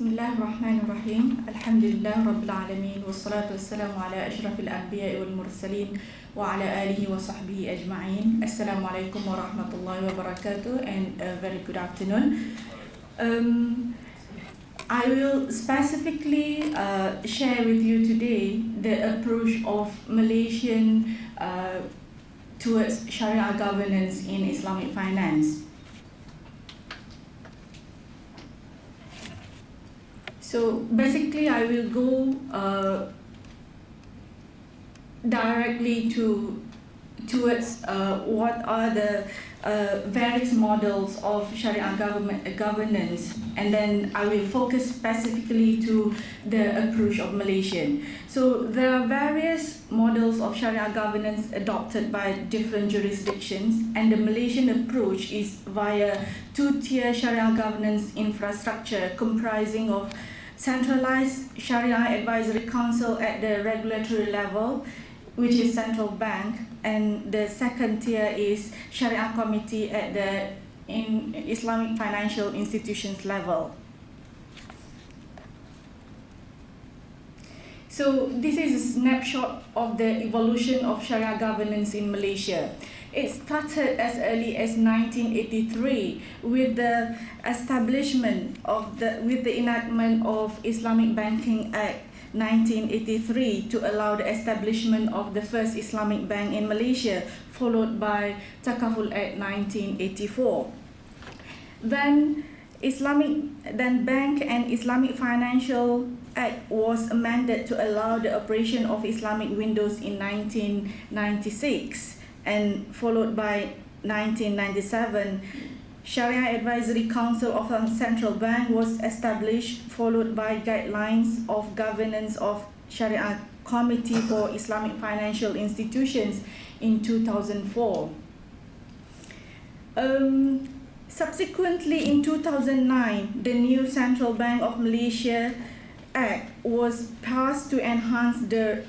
Bismillahirrahmanirrahim. Alhamdulillah Rabbil Alameen. Wassalatu wassalamu ala ashrafil anbiya wal mursalin wa ala alihi wa sahbihi ajma'in. Assalamualaikum warahmatullahi wabarakatuh and a very good afternoon. I will specifically share with you today the approach of Malaysian towards Shari'ah governance in Islamic finance. So basically, I will go directly towards what are the various models of Shari'ah governance, and then I will focus specifically to the approach of Malaysian. So there are various models of Shari'ah governance adopted by different jurisdictions, and the Malaysian approach is via two-tier Shari'ah governance infrastructure comprising of centralized Shari'ah Advisory Council at the regulatory level, which is central bank, and the second tier is Shari'ah Committee at the Islamic financial institutions level. So this is a snapshot of the evolution of Shari'ah governance in Malaysia. It started as early as 1983 with the establishment of with the enactment of Islamic Banking Act 1983 to allow the establishment of the first Islamic bank in Malaysia, followed by Takaful Act 1984. Then Bank and Islamic Financial Act was amended to allow the operation of Islamic windows in 1996, and followed by 1997, Shari'ah Advisory Council of a Central Bank was established, followed by guidelines of governance of Shari'ah Committee for Islamic Financial Institutions in 2004. Subsequently, in 2009, the new Central Bank of Malaysia Act was passed to enhance the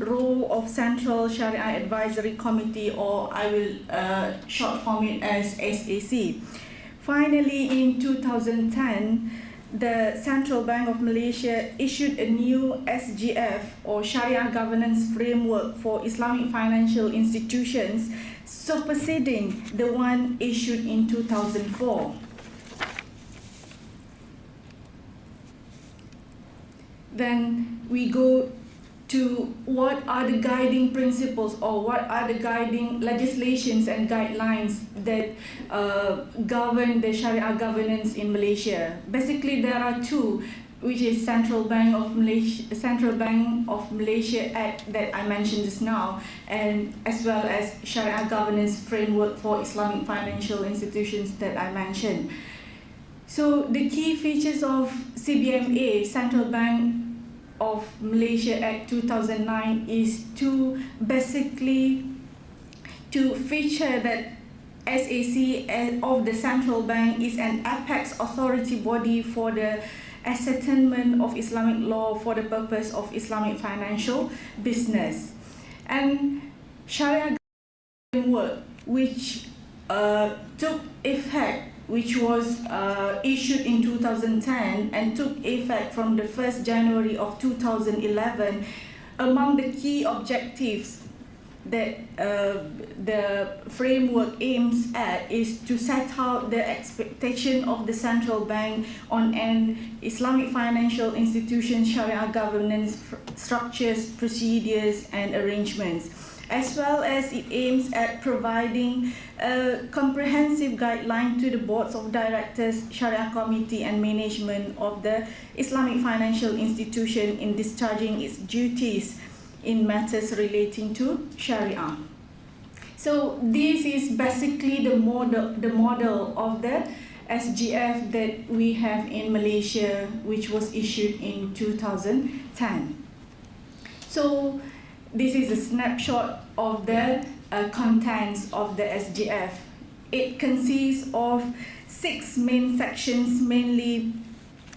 role of Central Shari'ah Advisory Committee, or I will short form it as SAC. Finally, in 2010, the Central Bank of Malaysia issued a new SGF, or Shari'ah Governance Framework for Islamic Financial Institutions, superseding the one issued in 2004. Then we go to what are the guiding principles, or what are the guiding legislations and guidelines that govern the Shari'ah governance in Malaysia. Basically, there are two, which is Central Bank of Malaysia Act that I mentioned just now, and as well as Shari'ah Governance Framework for Islamic Financial Institutions that I mentioned. So the key features of CBMA, Central Bank of Malaysia Act 2009, is to basically to feature that SAC of the Central Bank is an apex authority body for the ascertainment of Islamic law for the purpose of Islamic financial business. And Shari'ah framework, which took effect, which was issued in 2010 and took effect from the 1st January of 2011, among the key objectives that the framework aims at is to set out the expectation of the central bank on an Islamic financial institution Shari'ah governance structures, procedures, and arrangements, as well as it aims at providing a comprehensive guideline to the boards of directors, Shari'ah Committee, and management of the Islamic financial institution in discharging its duties in matters relating to Shari'ah. So this is basically the model of the SGF that we have in Malaysia, which was issued in 2010. So this is a snapshot of the contents of the SGF. It consists of 6 main sections, mainly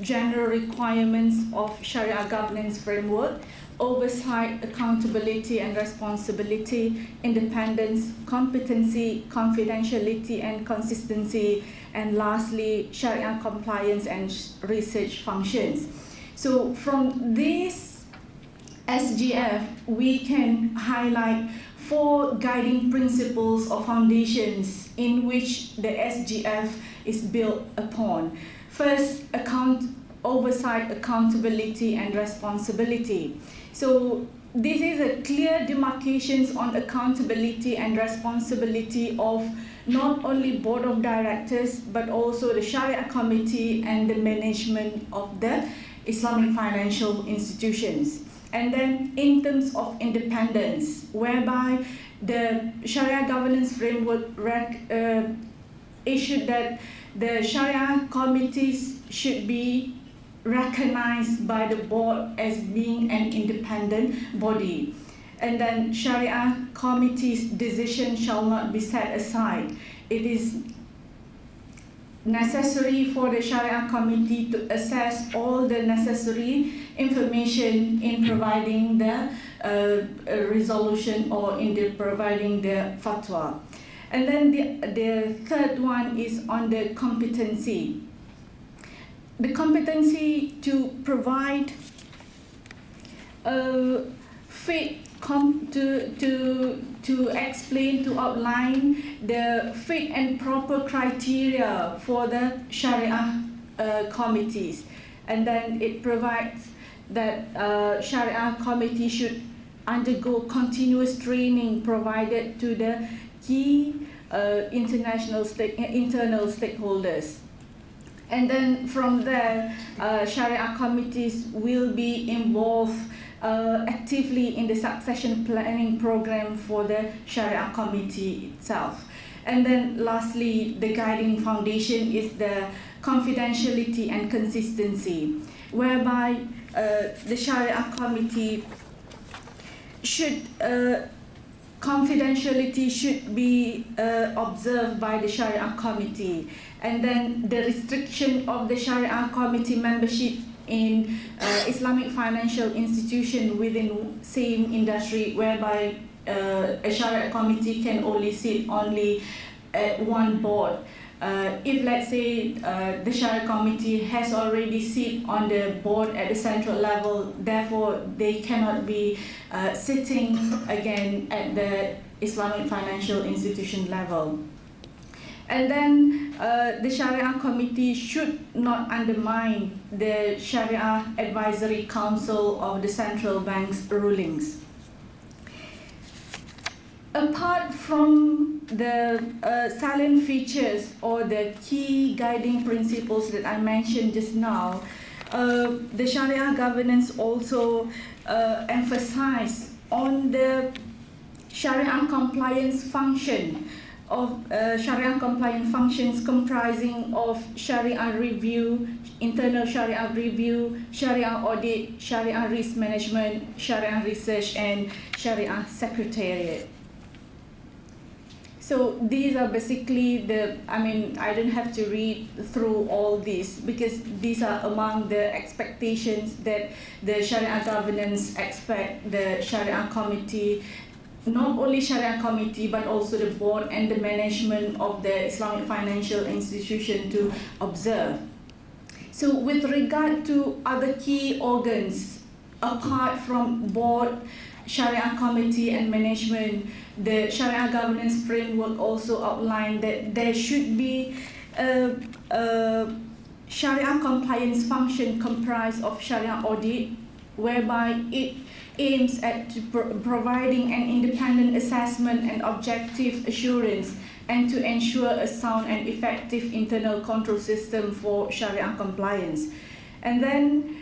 general requirements of Shari'ah governance framework, oversight, accountability and responsibility, independence, competency, confidentiality and consistency, and lastly, Sharia compliance and research functions. So from this SGF, we can highlight 4 guiding principles or foundations in which the SGF is built upon. First, oversight, accountability and responsibility. So this is a clear demarcations on accountability and responsibility of not only board of directors but also the Sharia committee and the management of the Islamic financial institutions. And then in terms of independence, whereby the Sharia governance framework issued that the Sharia committees should be recognized by the board as being an independent body. And then Sharia committee's decision shall not be set aside. It is necessary for the Sharia committee to assess all the necessary information in providing the resolution or in providing the fatwa. And then the third one is on the competency. The competency to provide to explain, to outline the fit and proper criteria for the Sharia committees. And then it provides that Sharia committee should undergo continuous training provided to the key internal stakeholders. And then from there, Sharia committees will be involved actively in the succession planning program for the Sharia committee itself. And then lastly, the guiding foundation is the confidentiality and consistency, whereby the Sharia committee should confidentiality should be observed by the Sharia committee. And then the restriction of the Sharia committee membership in Islamic financial institution within same industry, whereby a Sharia committee can only sit at one board. If let's say the Sharia committee has already sit on the board at the central level, therefore they cannot be sitting again at the Islamic financial institution level. And then the Sharia committee should not undermine the Sharia Advisory Council of the central bank's rulings. Apart from the salient features or the key guiding principles that I mentioned just now, the Sharia governance also emphasized on the Sharia compliance function of Sharia compliant functions comprising of Sharia review, internal Sharia review, Sharia audit, Sharia risk management, Sharia research, and Sharia secretariat. So these are basically I don't have to read through all these because these are among the expectations that the Sharia governance expect the Sharia committee, not only Sharia committee but also the board and the management of the Islamic financial institution to observe. So with regard to other key organs, apart from board, Sharia committee and management, the Sharia governance framework also outlined that there should be a Sharia compliance function comprised of Sharia audit, whereby it aims at providing an independent assessment and objective assurance and to ensure a sound and effective internal control system for Sharia compliance. And then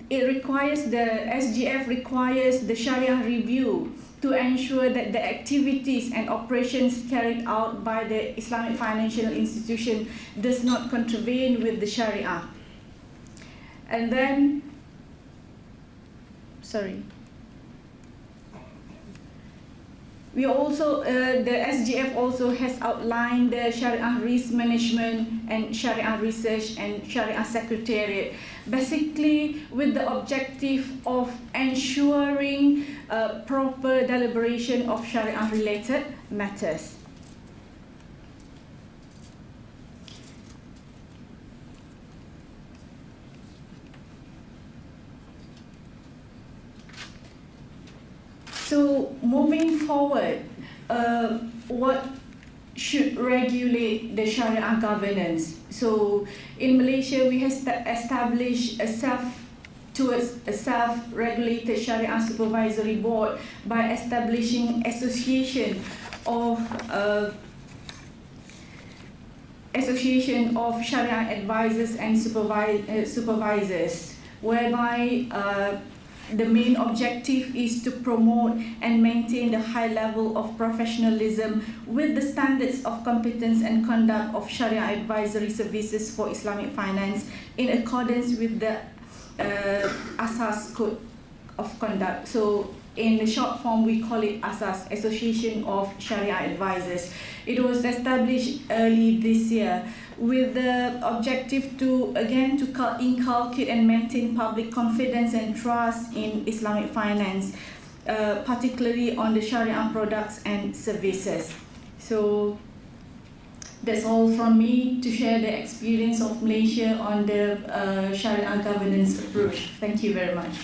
the SGF requires the Sharia review to ensure that the activities and operations carried out by the Islamic financial institution does not contravene with the Sharia. And then, We also, the SGF also has outlined the Shari'ah risk management and Shari'ah research and Shari'ah secretariat, basically with the objective of ensuring proper deliberation of Shari'ah related matters. So moving forward, what should regulate the Shari'ah governance? So in Malaysia, we have established a self-regulated Shari'ah supervisory board by establishing association of Shari'ah advisors and supervisors, whereby the main objective is to promote and maintain the high level of professionalism with the standards of competence and conduct of Shari'ah advisory services for Islamic finance in accordance with the Asas Code of Conduct. So in the short form, we call it Asas, Association of Shari'ah Advisors. It was established early this year with the objective to inculcate and maintain public confidence and trust in Islamic finance, particularly on the Shari'ah products and services. So that's all from me to share the experience of Malaysia on the Shari'ah governance approach. Thank you very much.